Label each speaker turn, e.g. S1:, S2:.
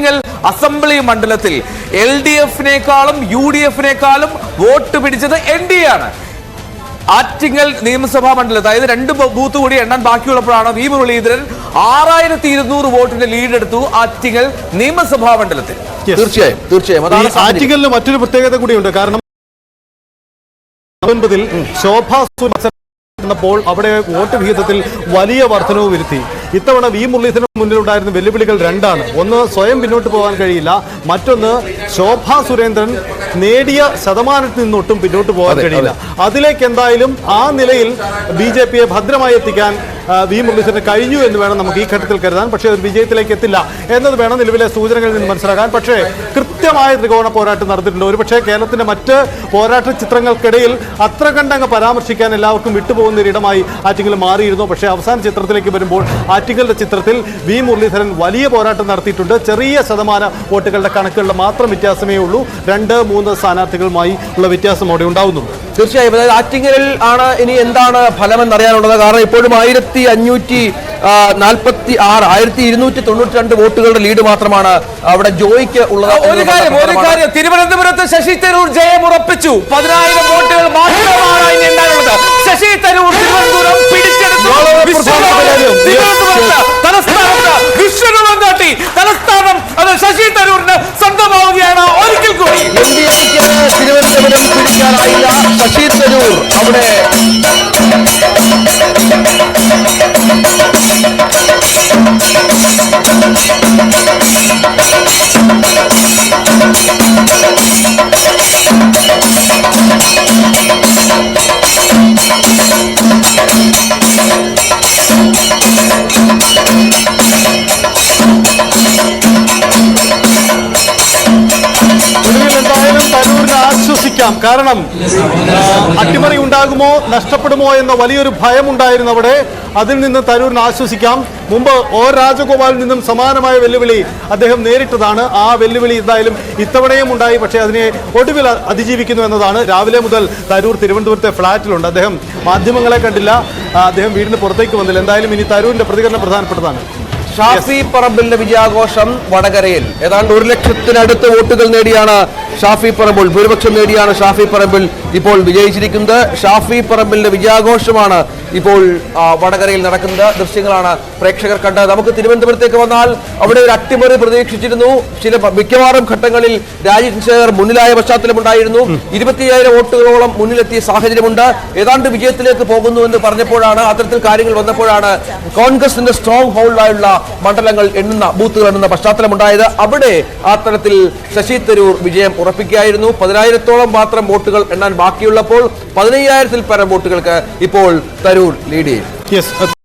S1: Attingal assembly മണ്ഡലത്തിൽ LDF-നേക്കാളും UDF-നേക്കാളും vote പിടിച്ചത് NDA ആണ്. ആറ്റിങ്ങൽ നിയമസഭാ മണ്ഡലത്തിൽ, അതായത് 2 ബൂത്ത് കൂടി എണ്ണാൻ ബാക്കിയുള്ളപ്പോഴാണ് വി മുരളീധരൻ 6200 വോട്ടിന്റെ ലീഡ് എടുത്തു ആറ്റിങ്ങൽ നിയമസഭാ മണ്ഡലത്തിൽ.
S2: തീർച്ചയായും ആറ്റിങ്ങലിന് മറ്റൊരു പ്രത്യേകത കൂടിയുണ്ട്. കാരണം ശോഭാ പ്പോൾ അവിടെ വോട്ട് വിഹിതത്തിൽ വലിയ വർധനവ് വരുത്തി. ഇത്തവണ വി മുരളീധരന് മുന്നിലുണ്ടായിരുന്ന വെല്ലുവിളികൾ 2 ആണ്. ഒന്ന്, സ്വയം പിന്നോട്ട് പോകാൻ കഴിയില്ല. മറ്റൊന്ന്, ശോഭാ സുരേന്ദ്രൻ നേടിയ ശതമാനത്തിൽ നിന്നൊട്ടും പിന്നോട്ട് പോകാൻ കഴിയില്ല. അതിലേക്ക് എന്തായാലും ആ നിലയിൽ BJPയെ ഭദ്രമായി എത്തിക്കാൻ വി മുരളീധരന് കഴിഞ്ഞു എന്ന് വേണം നമുക്ക് ഈ ഘട്ടത്തിൽ കരുതാൻ. പക്ഷേ ഒരു വിജയത്തിലേക്ക് എത്തില്ല എന്നത് വേണം നിലവിലെ സൂചനകളിൽ നിന്ന് മനസ്സിലാക്കാൻ. പക്ഷേ കൃത്യമായ ത്രികോണ പോരാട്ടം നടന്നിട്ടുണ്ട്. ഒരുപക്ഷേ കേരളത്തിന്റെ മറ്റ് പോരാട്ട ചിത്രങ്ങൾക്കിടയിൽ അത്ര കണ്ടങ്ങ് പരാമർശിക്കാൻ എല്ലാവർക്കും വിട്ടുപോകുന്ന ഒരിടമായി ആറ്റിങ്ങൽ മാറിയിരുന്നു. പക്ഷേ അവസാന ചിത്രത്തിലേക്ക് വരുമ്പോൾ ആറ്റിങ്ങലിന്റെ ചിത്രത്തിൽ വി മുരളീധരൻ വലിയ പോരാട്ടം നടത്തിയിട്ടുണ്ട്. ചെറിയ ശതമാന വോട്ടുകളുടെ കണക്കുകളുടെ മാത്രം വ്യത്യാസമേ ഉള്ളൂ. 2-3 സ്ഥാനാർത്ഥികളുമായി ഉള്ള വ്യത്യാസം അവിടെ ഉണ്ടാവുന്നുണ്ട്.
S3: തീർച്ചയായും. അതായത് ആറ്റിങ്ങലിൽ ആണ് ഇനി എന്താണ് ഫലമെന്ന് അറിയാനുള്ളത്. കാരണം ഇപ്പോഴും 1292 വോട്ടുകളുടെ ലീഡ് മാത്രമാണ് അവിടെ ജോയിക്ക് ഉള്ളത്.
S1: ഒരു കാര്യം തിരുവനന്തപുരത്ത് ശശി തരൂർ ജയം ഉറപ്പിച്ചു. 10,000 വോട്ടുകൾ മാത്രമാണ് ഇനി ഉണ്ടാകുന്നത്. ശശി തരൂർ തിരുവനന്തപുരം പിടിച്ചെടുത്തു. തലസ്ഥാനത്ത് വിശ്വരൂപം കാട്ടി തലസ്ഥാനം അത് ശശി തരൂരിന് സ്വന്തമാവുകയാണ്. ഒരിക്കൽ കൂടി
S3: തിരുവനന്തപുരം പിടിക്കാനായില്ല. ശശി തരൂർ അവിടെ
S2: എന്തായാലും തരൂരിന് ആശ്വസിക്കാം. കാരണം അട്ടിമറി ഉണ്ടാകുമോ, നഷ്ടപ്പെടുമോ എന്ന വലിയൊരു ഭയമുണ്ടായിരുന്നു അവിടെ. അതിൽ നിന്ന് തരൂരിന് ആശ്വസിക്കാം. മുമ്പ് രാജഗോപാലിൽ നിന്നും സമാനമായ വെല്ലുവിളി അദ്ദേഹം നേരിട്ടതാണ്. ആ വെല്ലുവിളി എന്തായാലും ഇത്തവണയും ഉണ്ടായി. പക്ഷേ അതിനെ ഒടുവിൽ അതിജീവിക്കുന്നു എന്നതാണ്. രാവിലെ മുതൽ തരൂർ തിരുവനന്തപുരത്തെ ഫ്ളാറ്റിലുണ്ട്. അദ്ദേഹം മാധ്യമങ്ങളെ കണ്ടില്ല. അദ്ദേഹം വീടിന് പുറത്തേക്ക് വന്നില്ല. എന്തായാലും ഇനി തരൂരിന്റെ പ്രതികരണം പ്രധാനപ്പെട്ടതാണ്.
S3: ഷാഫി പറമ്പിലിന്റെ വിജയാഘോഷം വടകരയിൽ ഏതാണ്ട് 1 ലക്ഷത്തിനടുത്ത് വോട്ടുകൾ നേടിയാണ് ഷാഫി പറമ്പിൽ, ഭൂരിപക്ഷം നേടിയാണ് ഷാഫി പറമ്പിൽ ഇപ്പോൾ വിജയിച്ചിരിക്കുന്നത്. ഷാഫി പറമ്പിലിന്റെ വിജയാഘോഷമാണ് ഇപ്പോൾ വടകരയിൽ നടക്കുന്നത്. ദൃശ്യങ്ങളാണ് പ്രേക്ഷകർ കണ്ടത്. നമുക്ക് തിരുവനന്തപുരത്തേക്ക് വന്നാൽ അവിടെ ഒരു അട്ടിമറി പ്രതീക്ഷിച്ചിരുന്നു. മിക്കവാറും ഘട്ടങ്ങളിൽ രാജീവ് ശേഖർ മുന്നിലായ പശ്ചാത്തലമുണ്ടായിരുന്നു. 25,000 വോട്ടുകളോളം മുന്നിലെത്തിയ സാഹചര്യമുണ്ട്. ഏതാണ്ട് വിജയത്തിലേക്ക് പോകുന്നു എന്ന് പറഞ്ഞപ്പോഴാണ്, അത്തരത്തിൽ കാര്യങ്ങൾ വന്നപ്പോഴാണ് കോൺഗ്രസിന്റെ സ്ട്രോങ് ഹോൾഡായുള്ള മണ്ഡലങ്ങൾ എണ്ണുന്ന ബൂത്തുകൾ എണ്ണുന്ന പശ്ചാത്തലമുണ്ടായത്. അവിടെ ആ തരത്തിൽ ശശി തരൂർ വിജയം ഉറപ്പിക്കുകയായിരുന്നു. 10,000-ഓളം മാത്രം വോട്ടുകൾ എണ്ണാൻ ബാക്കിയുള്ളപ്പോൾ 15,000-ൽ പരം വോട്ടുകൾക്ക് ഇപ്പോൾ തരൂർ ലീഡ് ചെയ്യും.